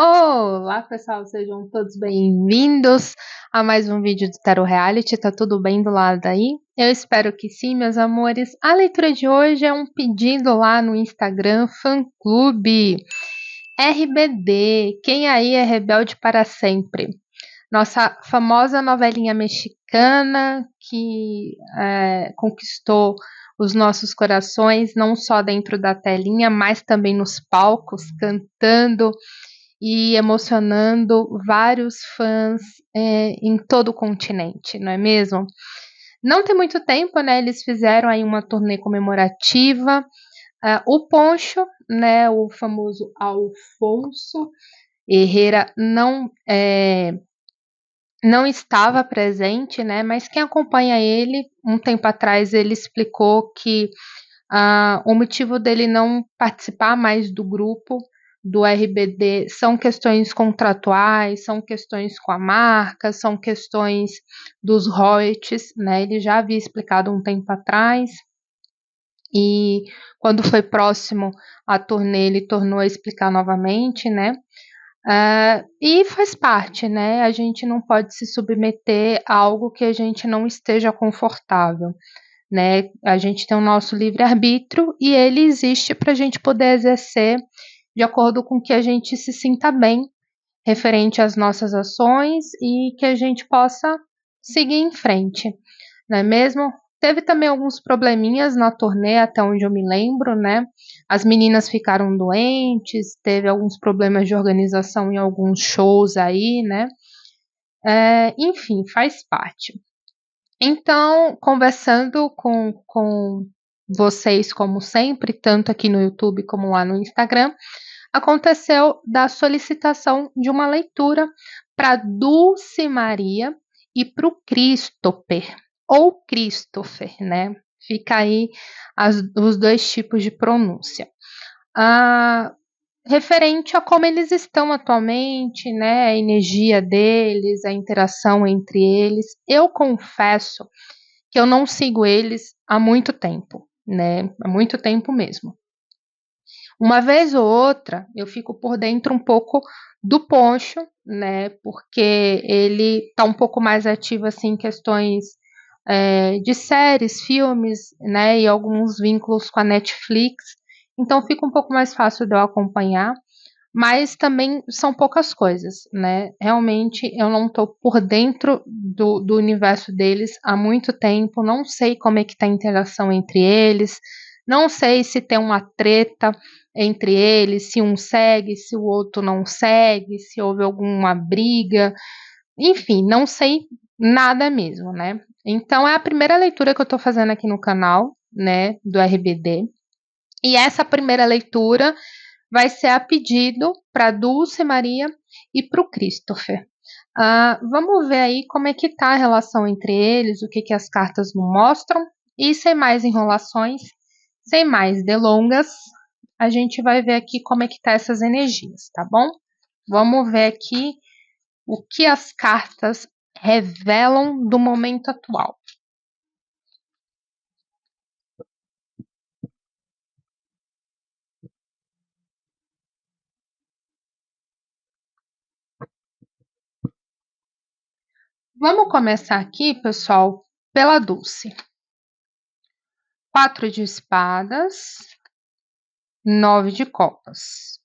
Olá, pessoal, sejam todos bem-vindos a mais um vídeo do Tarot Reality. Tá tudo bem do lado aí? Eu espero que sim, meus amores. A leitura de hoje é um pedido lá no Instagram Fã Clube RBD. Quem aí é rebelde para sempre? Nossa famosa novelinha mexicana que conquistou os nossos corações, não só dentro da telinha, mas também nos palcos, cantando e emocionando vários fãs em todo o continente, não é mesmo? Não tem muito tempo, né? Eles fizeram aí uma turnê comemorativa. O Poncho, né? O famoso Alfonso Herrera não estava presente, né? Mas quem acompanha ele, um tempo atrás, ele explicou que o motivo dele não participar mais do grupo do RBD são questões contratuais, são questões com a marca, são questões dos royalties, né? Ele já havia explicado um tempo atrás, e quando foi próximo à turnê, ele tornou a explicar novamente, né? E faz parte, né? A gente não pode se submeter a algo que a gente não esteja confortável, né? A gente tem o nosso livre-arbítrio e ele existe para a gente poder exercer de acordo com que a gente se sinta bem referente às nossas ações e que a gente possa seguir em frente, não é mesmo? Teve também alguns probleminhas na turnê, até onde eu me lembro, né? As meninas ficaram doentes, teve alguns problemas de organização em alguns shows aí, né? Enfim, faz parte. Então, conversando com vocês, como sempre, tanto aqui no YouTube como lá no Instagram, aconteceu da solicitação de uma leitura para Dulce Maria e para o Christopher, ou Christopher, né? Fica aí os dois tipos de pronúncia. Ah, referente a como eles estão atualmente, né? A energia deles, a interação entre eles. Eu confesso que eu não sigo eles há muito tempo, né? Há muito tempo mesmo. Uma vez ou outra, eu fico por dentro um pouco do Poncho, né? Porque ele tá um pouco mais ativo assim em questões de séries, filmes, né? E alguns vínculos com a Netflix. Então fica um pouco mais fácil de eu acompanhar, mas também são poucas coisas, né? Realmente eu não estou por dentro do universo deles há muito tempo, não sei como é que tá a interação entre eles, não sei se tem uma treta entre eles, se um segue, se o outro não segue, se houve alguma briga, enfim, não sei nada mesmo, né? Então é a primeira leitura que eu estou fazendo aqui no canal, né, do RBD, e essa primeira leitura vai ser a pedido para Dulce Maria e para o Christopher. Vamos ver aí como é que tá a relação entre eles, o que, que as cartas nos mostram. E sem mais enrolações, sem mais delongas, a gente vai ver aqui como é que tá essas energias, tá bom? Vamos ver aqui o que as cartas revelam do momento atual. Vamos começar aqui, pessoal, pela Dulce. 4 de espadas, 9 de copas.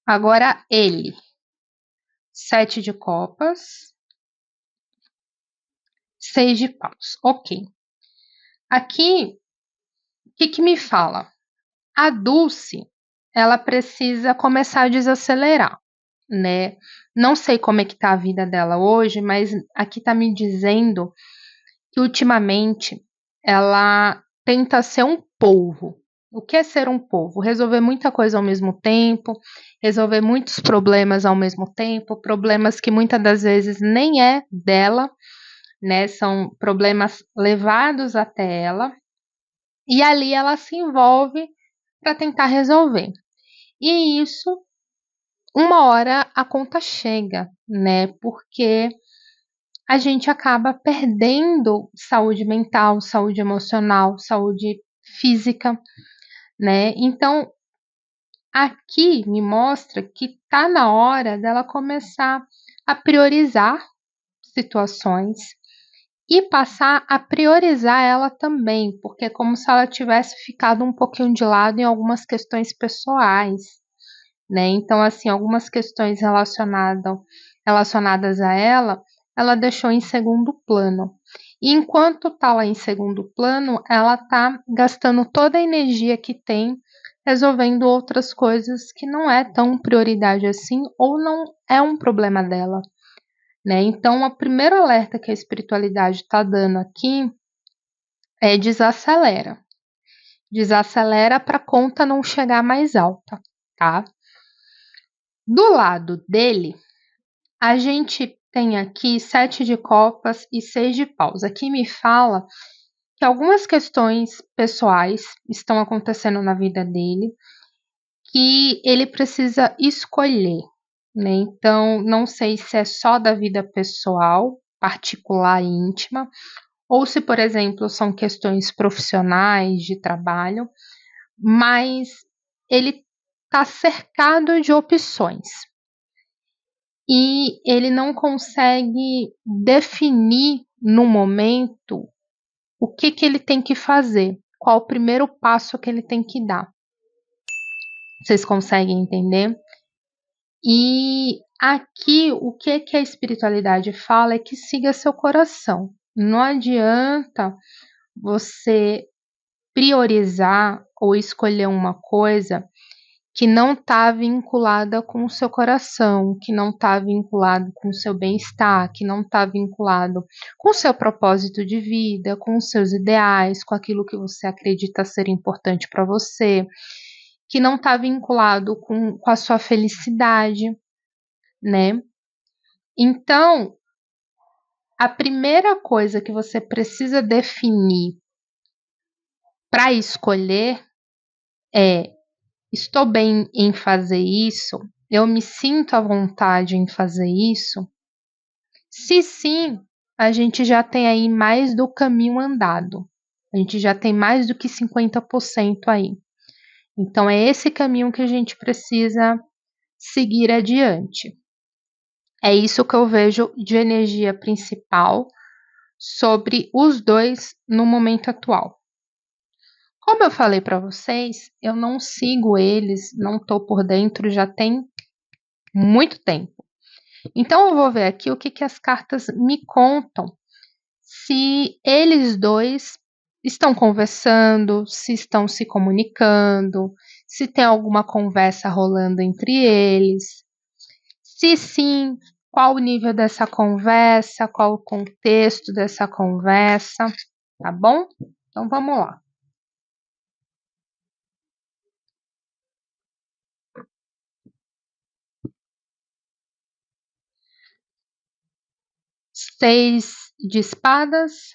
Agora ele, 7 de copas, 6 de paus. Ok. Aqui, o que, que me fala? A Dulce, ela precisa começar a desacelerar, né? Não sei como é que tá a vida dela hoje, mas aqui tá me dizendo que ultimamente ela tenta ser um polvo. O que é ser um polvo? Resolver muita coisa ao mesmo tempo, resolver muitos problemas ao mesmo tempo, problemas que muitas das vezes nem é dela, né? São problemas levados até ela, e ali ela se envolve para tentar resolver. E isso, uma hora a conta chega, né? Porque a gente acaba perdendo saúde mental, saúde emocional, saúde física, né? Então, aqui me mostra que tá na hora dela começar a priorizar situações e passar a priorizar ela também, porque é como se ela tivesse ficado um pouquinho de lado em algumas questões pessoais, né? Então, assim, algumas questões relacionadas a ela, ela deixou em segundo plano. E enquanto tá lá em segundo plano, ela tá gastando toda a energia que tem resolvendo outras coisas que não é tão prioridade assim ou não é um problema dela, né? Então, o primeiro alerta que a espiritualidade está dando aqui é desacelera. Desacelera para a conta não chegar mais alta, tá? Do lado dele, a gente tem aqui 7 de copas e 6 de paus. Aqui me fala que algumas questões pessoais estão acontecendo na vida dele que ele precisa escolher, né? Então, não sei se é só da vida pessoal, particular e íntima, ou se, por exemplo, são questões profissionais de trabalho, mas ele está cercado de opções e ele não consegue definir no momento o que, que ele tem que fazer, qual o primeiro passo que ele tem que dar. Vocês conseguem entender? E aqui o que, que a espiritualidade fala é que siga seu coração. Não adianta você priorizar ou escolher uma coisa que não está vinculada com o seu coração, que não está vinculado com o seu bem-estar, que não está vinculado com o seu propósito de vida, com os seus ideais, com aquilo que você acredita ser importante para você, que não está vinculado com a sua felicidade, né? Então, a primeira coisa que você precisa definir para escolher é: estou bem em fazer isso? Eu me sinto à vontade em fazer isso? Se sim, a gente já tem aí mais do caminho andado. A gente já tem mais do que 50% aí. Então, é esse caminho que a gente precisa seguir adiante. É isso que eu vejo de energia principal sobre os dois no momento atual. Como eu falei para vocês, eu não sigo eles, não estou por dentro já tem muito tempo. Então eu vou ver aqui o que, que as cartas me contam, se eles dois estão conversando, se estão se comunicando, se tem alguma conversa rolando entre eles. Se sim, qual o nível dessa conversa, qual o contexto dessa conversa, tá bom? Então vamos lá. Seis de espadas,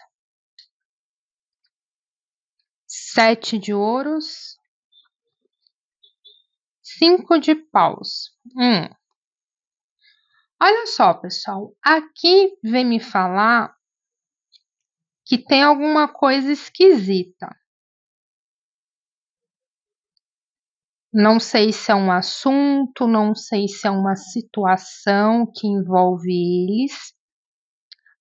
7 de ouros, 5 de paus. Olha só, pessoal, aqui vem me falar que tem alguma coisa esquisita. Não sei se é um assunto, não sei se é uma situação que envolve eles,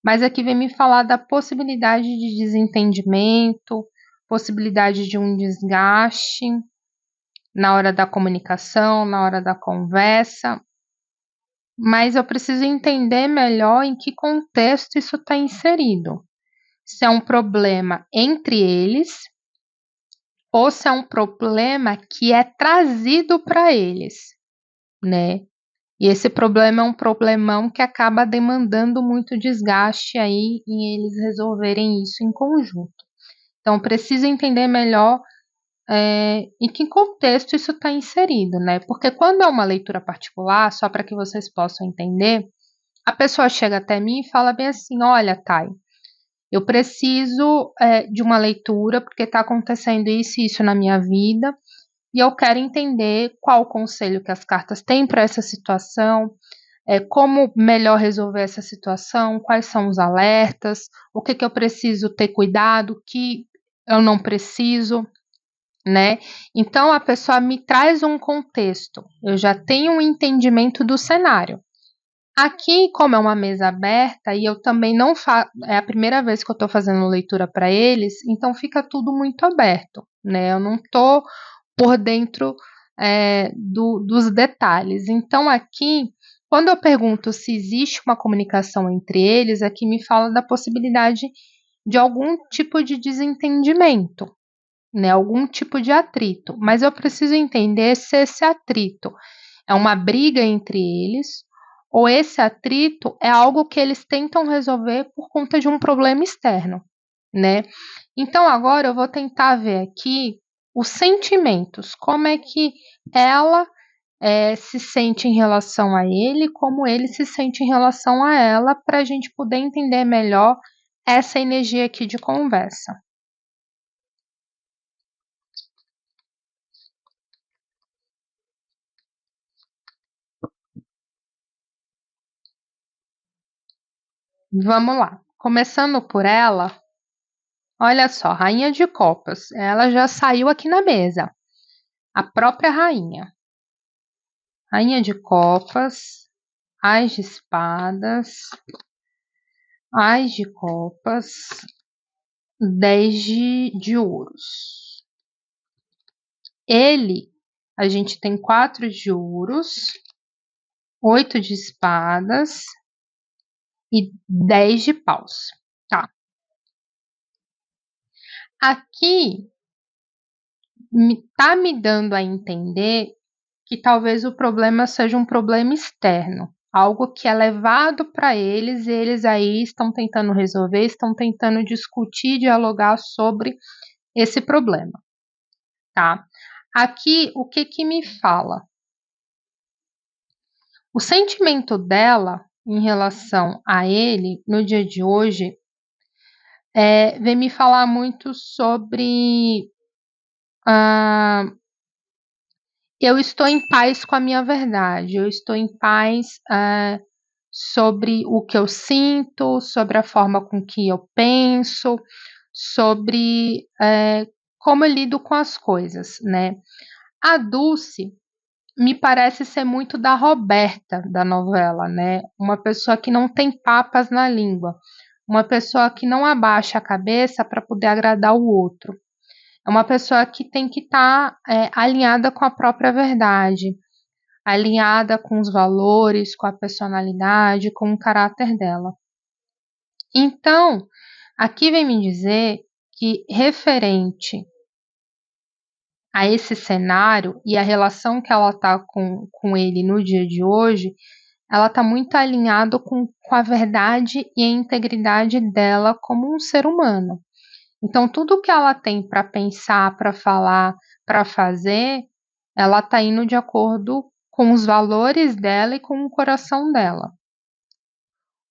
mas aqui vem me falar da possibilidade de desentendimento, possibilidade de um desgaste na hora da comunicação, na hora da conversa, mas eu preciso entender melhor em que contexto isso está inserido. Se é um problema entre eles ou se é um problema que é trazido para eles, né? E esse problema é um problemão que acaba demandando muito desgaste aí em eles resolverem isso em conjunto. Então, preciso entender melhor em que contexto isso está inserido, né? Porque quando é uma leitura particular, só para que vocês possam entender, a pessoa chega até mim e fala bem assim: olha, Thay, eu preciso de uma leitura porque está acontecendo isso e isso na minha vida e eu quero entender qual o conselho que as cartas têm para essa situação, como melhor resolver essa situação, quais são os alertas, o que, que eu preciso ter cuidado, o que eu não preciso. né? Então a pessoa me traz um contexto, eu já tenho um entendimento do cenário. Aqui, como é uma mesa aberta e eu também não faço, é a primeira vez que eu estou fazendo leitura para eles, então fica tudo muito aberto, né? Eu não estou por dentro dos detalhes. Então, aqui, quando eu pergunto se existe uma comunicação entre eles, aqui me fala da possibilidade de algum tipo de desentendimento, né? Algum tipo de atrito. Mas eu preciso entender se esse atrito é uma briga entre eles ou esse atrito é algo que eles tentam resolver por conta de um problema externo, né? Então agora eu vou tentar ver aqui os sentimentos, como é que ela se sente em relação a ele, como ele se sente em relação a ela, para a gente poder entender melhor essa energia aqui de conversa. Vamos lá. Começando por ela, olha só, Rainha de Copas, ela já saiu aqui na mesa. A própria rainha. Rainha de Copas, Ás de Espadas, Ás de Copas, 10 de ouros. Ele, a gente tem 4 de ouros, 8 de espadas e 10 de paus. Tá. Aqui tá me dando a entender que talvez o problema seja um problema externo, algo que é levado para eles e eles aí estão tentando resolver, estão tentando discutir, dialogar sobre esse problema, tá? Aqui, o que que me fala? O sentimento dela em relação a ele no dia de hoje vem me falar muito sobre eu estou em paz com a minha verdade, eu estou em paz sobre o que eu sinto, sobre a forma com que eu penso, sobre como eu lido com as coisas, né? A Dulce me parece ser muito da Roberta da novela, né? Uma pessoa que não tem papas na língua, uma pessoa que não abaixa a cabeça para poder agradar o outro. É uma pessoa que tem que estar alinhada com a própria verdade, alinhada com os valores, com a personalidade, com o caráter dela. Então, aqui vem me dizer que referente a esse cenário e a relação que ela está com ele no dia de hoje, ela está muito alinhada com a verdade e a integridade dela como um ser humano. Então, tudo que ela tem para pensar, para falar, para fazer, ela está indo de acordo com os valores dela e com o coração dela.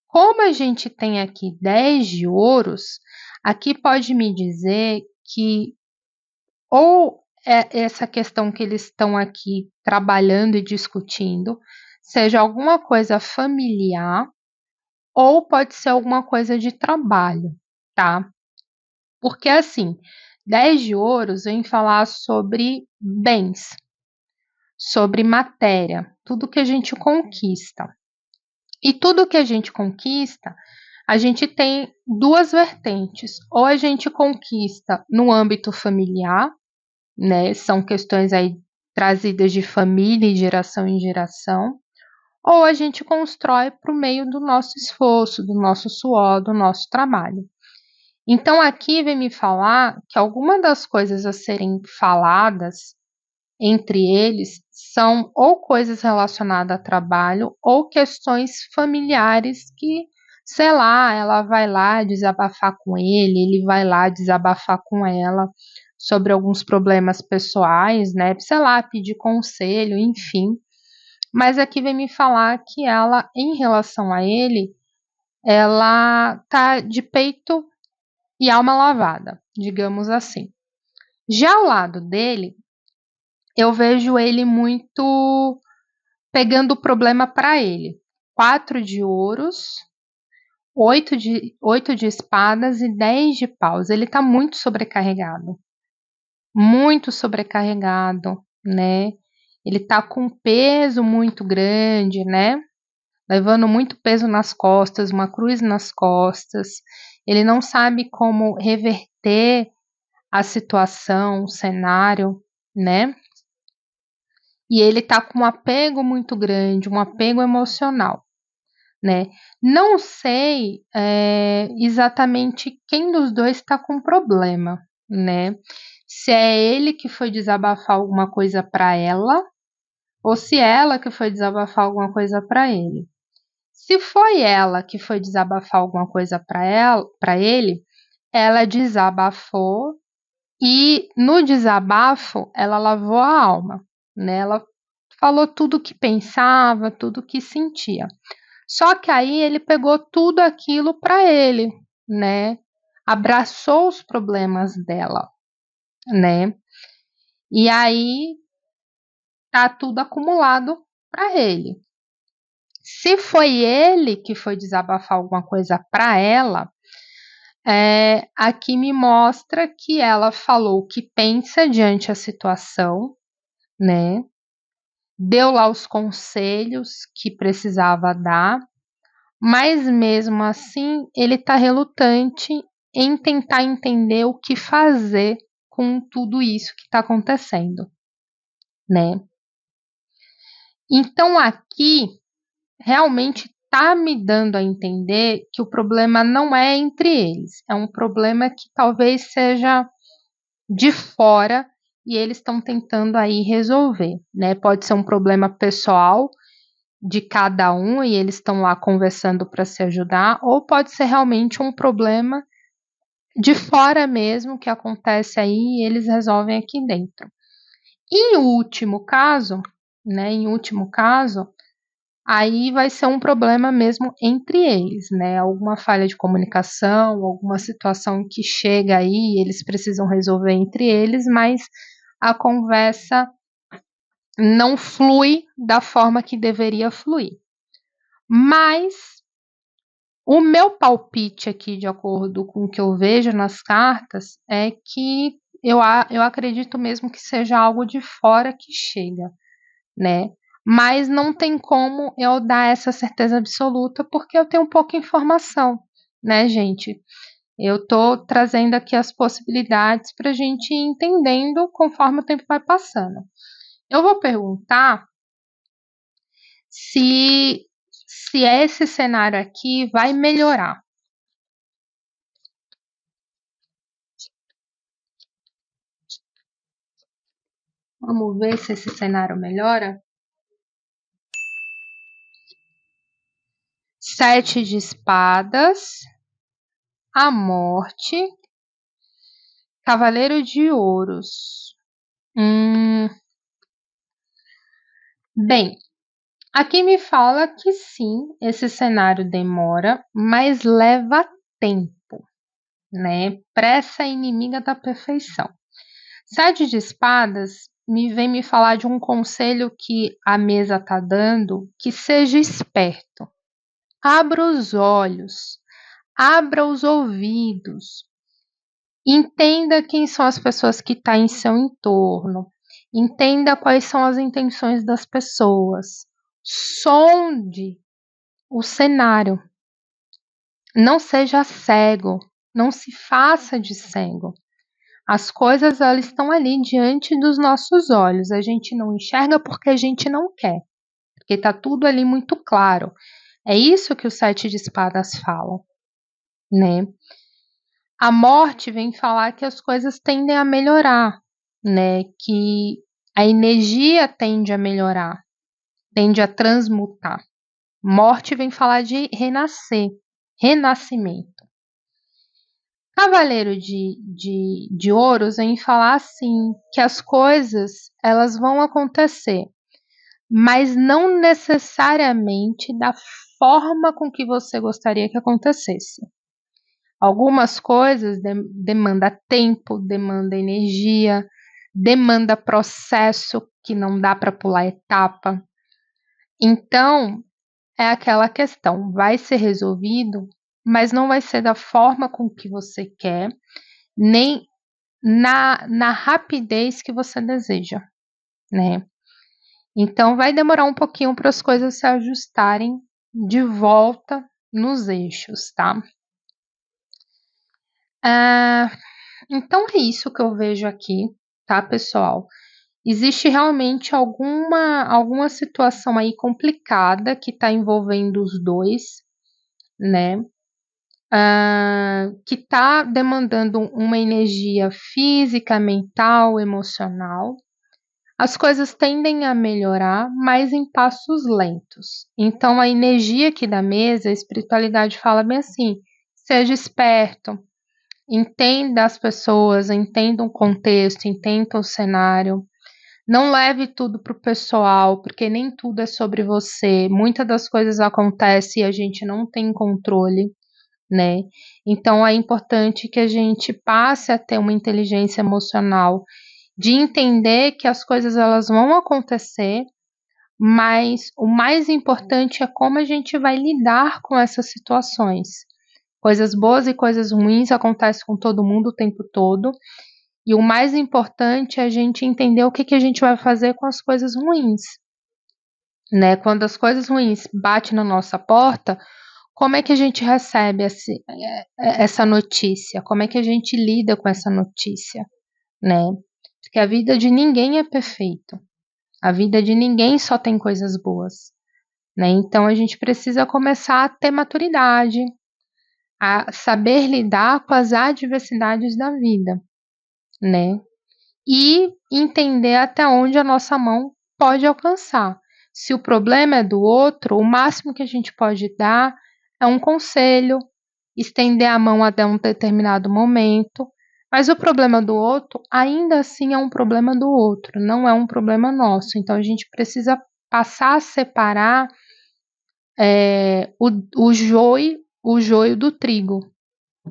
Como a gente tem aqui 10 de ouros, aqui pode me dizer que ou essa questão que eles estão aqui trabalhando e discutindo seja alguma coisa familiar ou pode ser alguma coisa de trabalho, tá? Porque assim, 10 de ouros vem falar sobre bens, sobre matéria, tudo que a gente conquista. E tudo que a gente conquista, a gente tem duas vertentes. Ou a gente conquista no âmbito familiar, né? São questões aí trazidas de família e geração em geração. Ou a gente constrói por meio do nosso esforço, do nosso suor, do nosso trabalho. Então aqui vem me falar que alguma das coisas a serem faladas entre eles são ou coisas relacionadas a trabalho ou questões familiares que, sei lá, ela vai lá desabafar com ele vai lá desabafar com ela sobre alguns problemas pessoais, né? Sei lá, pedir conselho, enfim. Mas aqui vem me falar que ela, em relação a ele, ela tá de peito e alma lavada, digamos assim. Já ao lado dele, eu vejo ele muito pegando o problema para ele. 4 de ouros, 8 de espadas e 10 de paus. Ele está muito sobrecarregado. muito sobrecarregado, né? Ele tá com um peso muito grande, né? Levando muito peso nas costas, uma cruz nas costas. Ele não sabe como reverter a situação, o cenário, né? E ele tá com um apego muito grande, um apego emocional, né? Não sei exatamente quem dos dois está com problema, né? Se é ele que foi desabafar alguma coisa para ela, ou se é ela que foi desabafar alguma coisa para ele. Se foi ela que foi desabafar alguma coisa para ele, ela desabafou e no desabafo ela lavou a alma, né? Ela falou tudo o que pensava, tudo o que sentia. Só que aí ele pegou tudo aquilo para ele, né? Abraçou os problemas dela, né? E aí tá tudo acumulado para ele. Se foi ele que foi desabafar alguma coisa para ela, aqui me mostra que ela falou o que pensa diante a situação, né? Deu lá os conselhos que precisava dar, mas mesmo assim ele está relutante em tentar entender o que fazer com tudo isso que está acontecendo, né? Então aqui realmente está me dando a entender que o problema não é entre eles, é um problema que talvez seja de fora e eles estão tentando aí resolver, né? Pode ser um problema pessoal de cada um e eles estão lá conversando para se ajudar, ou pode ser realmente um problema de fora mesmo que acontece aí e eles resolvem aqui dentro. Em último caso, né? Em último caso, aí vai ser um problema mesmo entre eles, né? Alguma falha de comunicação, alguma situação que chega aí e eles precisam resolver entre eles, mas a conversa não flui da forma que deveria fluir. Mas o meu palpite aqui, de acordo com o que eu vejo nas cartas, é que eu acredito mesmo que seja algo de fora que chega, né? Mas não tem como eu dar essa certeza absoluta, porque eu tenho pouca informação, né, gente? Eu tô trazendo aqui as possibilidades para a gente ir entendendo conforme o tempo vai passando. Eu vou perguntar se, se esse cenário aqui vai melhorar. Vamos ver se esse cenário melhora. 7 de espadas, a morte, cavaleiro de ouros. Bem, aqui me fala que sim, esse cenário demora, mas leva tempo, né? Pressa é inimiga da perfeição. 7 de espadas vem me falar de um conselho que a mesa está dando, que seja esperto. Abra os olhos, abra os ouvidos, entenda quem são as pessoas que estão em seu entorno, entenda quais são as intenções das pessoas, sonde o cenário, não seja cego, não se faça de cego. As coisas elas estão ali diante dos nossos olhos, a gente não enxerga porque a gente não quer, porque está tudo ali muito claro. É isso que o 7 de espadas falam, né? A morte vem falar que as coisas tendem a melhorar, né? Que a energia tende a melhorar, tende a transmutar. Morte vem falar de renascer, renascimento. Cavaleiro de ouros vem falar assim, que as coisas elas vão acontecer, mas não necessariamente da forma com que você gostaria que acontecesse. Algumas coisas demanda tempo, demanda energia, demanda processo que não dá para pular etapa. Então, é aquela questão, vai ser resolvido, mas não vai ser da forma com que você quer, nem na rapidez que você deseja, né? Então vai demorar um pouquinho para as coisas se ajustarem de volta nos eixos, tá? Ah, então é isso que eu vejo aqui, tá, pessoal? Existe realmente alguma situação aí complicada que está envolvendo os dois, né? Que está demandando uma energia física, mental, emocional. As coisas tendem a melhorar, mas em passos lentos. Então, a energia aqui da mesa, a espiritualidade fala bem assim: seja esperto, entenda as pessoas, entenda o contexto, entenda o cenário. Não leve tudo para o pessoal, porque nem tudo é sobre você. Muitas das coisas acontecem e a gente não tem controle, né? Então é importante que a gente passe a ter uma inteligência emocional de entender que as coisas elas vão acontecer, mas o mais importante é como a gente vai lidar com essas situações. Coisas boas e coisas ruins acontecem com todo mundo o tempo todo, e o mais importante é a gente entender o que, que a gente vai fazer com as coisas ruins, né? Quando as coisas ruins batem na nossa porta, como é que a gente recebe essa notícia? Como é que a gente lida com essa notícia, né? Porque a vida de ninguém é perfeita. A vida de ninguém só tem coisas boas, né? Então a gente precisa começar a ter maturidade, a saber lidar com as adversidades da vida, né? E entender até onde a nossa mão pode alcançar. Se o problema é do outro, o máximo que a gente pode dar é um conselho, estender a mão até um determinado momento, mas o problema do outro ainda assim é um problema do outro, não é um problema nosso. Então a gente precisa passar a separar o joio do trigo.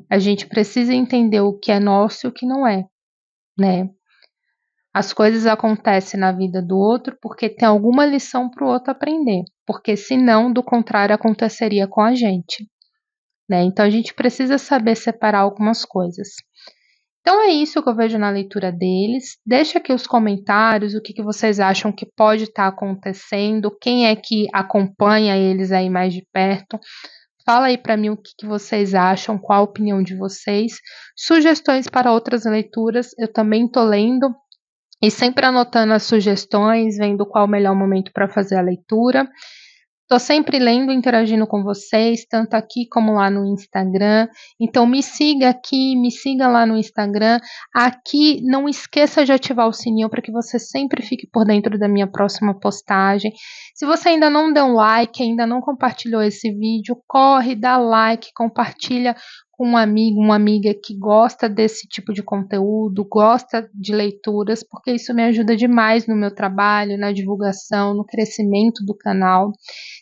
A gente precisa entender o que é nosso e o que não é, né? As coisas acontecem na vida do outro porque tem alguma lição para o outro aprender, porque senão, do contrário, aconteceria com a gente, né? Então a gente precisa saber separar algumas coisas. Então é isso que eu vejo na leitura deles. Deixa aqui os comentários, o que, que vocês acham que pode estar acontecendo, quem é que acompanha eles aí mais de perto. Fala aí para mim o que, que vocês acham, qual a opinião de vocês. Sugestões para outras leituras, eu também estou lendo e sempre anotando as sugestões, vendo qual o melhor momento para fazer a leitura. Estou sempre lendo e interagindo com vocês, tanto aqui como lá no Instagram. Então me siga aqui, me siga lá no Instagram. Aqui não esqueça de ativar o sininho para que você sempre fique por dentro da minha próxima postagem. Se você ainda não deu um like, ainda não compartilhou esse vídeo, corre, dá like, compartilha com um amigo, uma amiga que gosta desse tipo de conteúdo, gosta de leituras, porque isso me ajuda demais no meu trabalho, na divulgação, no crescimento do canal.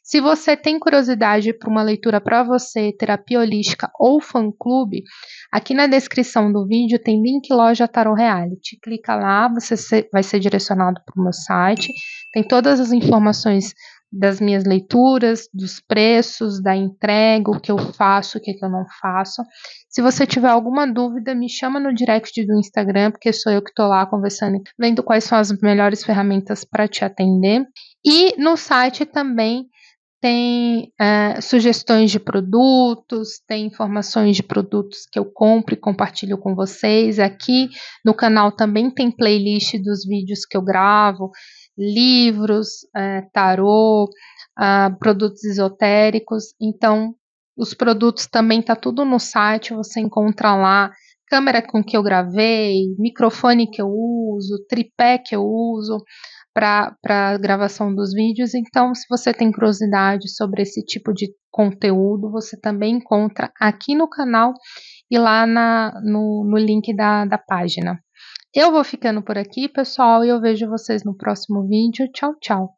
Se você tem curiosidade para uma leitura para você, terapia holística ou fã-clube, aqui na descrição do vídeo tem link loja Tarot Reality. Clica lá, você vai ser direcionado para o meu site. Tem todas as informações das minhas leituras, dos preços, da entrega, o que eu faço, o que eu não faço. Se você tiver alguma dúvida, me chama no direct do Instagram, porque sou eu que estou lá conversando, vendo quais são as melhores ferramentas para te atender. E no site também tem sugestões de produtos, tem informações de produtos que eu compro e compartilho com vocês. Aqui no canal também tem playlist dos vídeos que eu gravo, livros, tarô, produtos esotéricos. Então, os produtos também tá tudo no site, você encontra lá câmera com que eu gravei, microfone que eu uso, tripé que eu uso para a gravação dos vídeos. Então, se você tem curiosidade sobre esse tipo de conteúdo, você também encontra aqui no canal e lá no link da página. Eu vou ficando por aqui, pessoal, e eu vejo vocês no próximo vídeo. Tchau, tchau!